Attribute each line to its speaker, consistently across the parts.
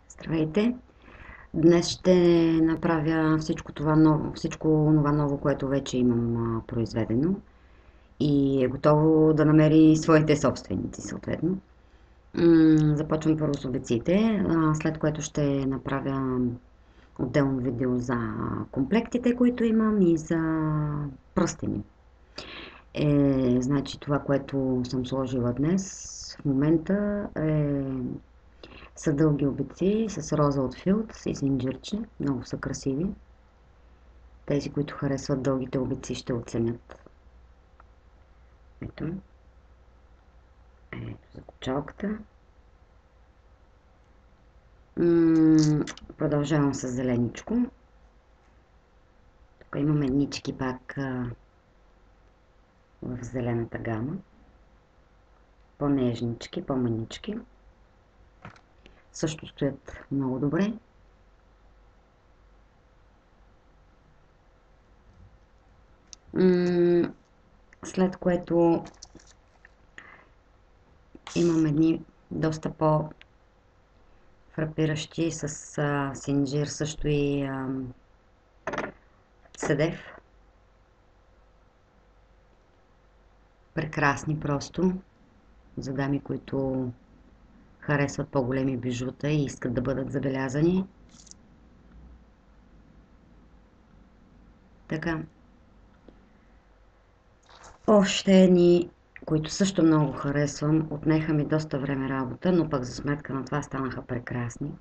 Speaker 1: Здравейте! Днес ще направя всичко това ново, което вече имам произведено и е готово да намери своите собственици, съответно. Започвам първо с обеците, след което ще направя отделно видео за комплектите, които имам и за пръстени. Значи това, което съм сложила днес в момента са дълги обици с роза от филд и зинджирче. Много са красиви. Тези, които харесват дългите обици, ще оценят. Ето. Ето за кочалката. Продължавам с зеленичко. Тук имаме еднички пак в зелената гама. По-нежнички, по-манички. Също стоят много добре. След което имам едни доста по-фрапиращи с синджир, също и седев. Прекрасни просто за дами, които харесват по-големи бижута и искат да бъдат забелязани. Така. Още едни, които също много харесвам. Отнеха ми доста време работа, но пък за сметка на това станаха прекрасни.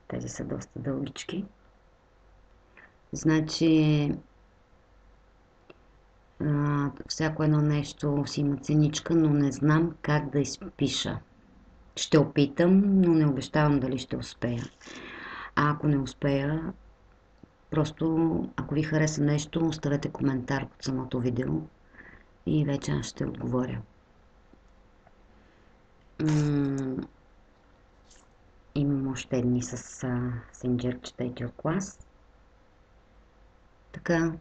Speaker 1: Тези са доста дългички. Значи всяко едно нещо си има ценичка, но не знам как да изпиша. Ще опитам, но не обещавам дали ще успея. А ако не успея, просто ако ви хареса нещо, оставете коментар под самото видео и вече аз ще отговоря. Имам още едни с синджирчета и тюркоаз. Така,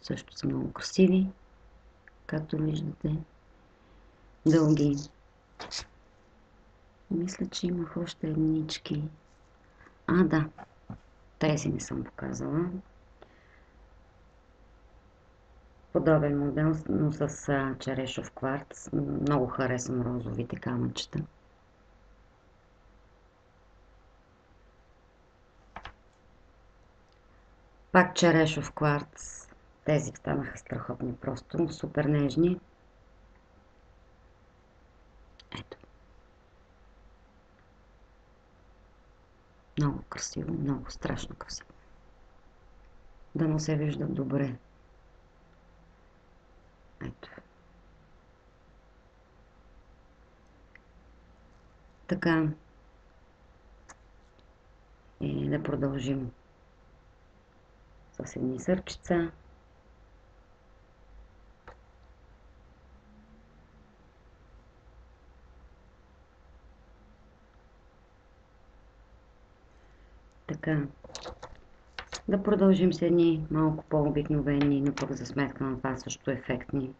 Speaker 1: също са много красиви, както виждате. Дълги. Мисля, че имах още еднички. Да, тези не съм показала. Подобен модел, но с черешов кварц. Много харесвам розовите камъчета. Пак черешов кварц. Тези станаха страхотни, просто супер нежни. Ето. Много красиво, много страшно красиво. Дано се виждат добре. Ето. Така. И да продължим с едни сърчица. Така. Да продължим с едни малко по-обикновени, но пък за сметка на това също ефектни.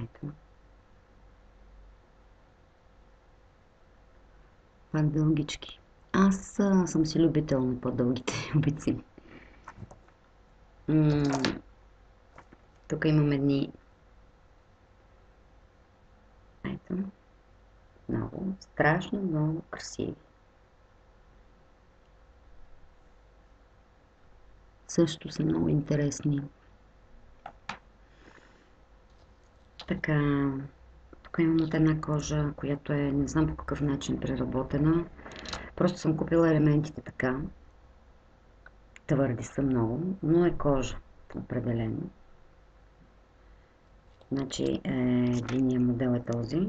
Speaker 1: Ето. Пак дългички. Аз съм си любител на по-дългите обици. Тук имам едни. Ето. Много, страшно много красиви. Също са много интересни. Така, тук имам от една кожа, която е, не знам по какъв начин преработена. Просто съм купила елементите така. Твърди са много, но е кожа, определено. Значи, единият модел е този.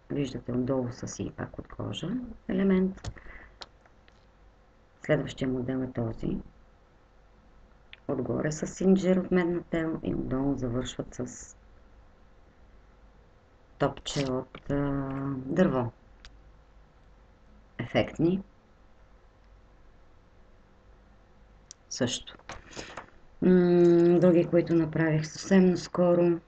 Speaker 1: Виждате, отдолу са си пак от кожа елемент. Следващия модел е този. Отгоре с синджир от медна тел и отдолу завършват с топче от дърво. Ефектни. Също. Други, които направих съвсем наскоро.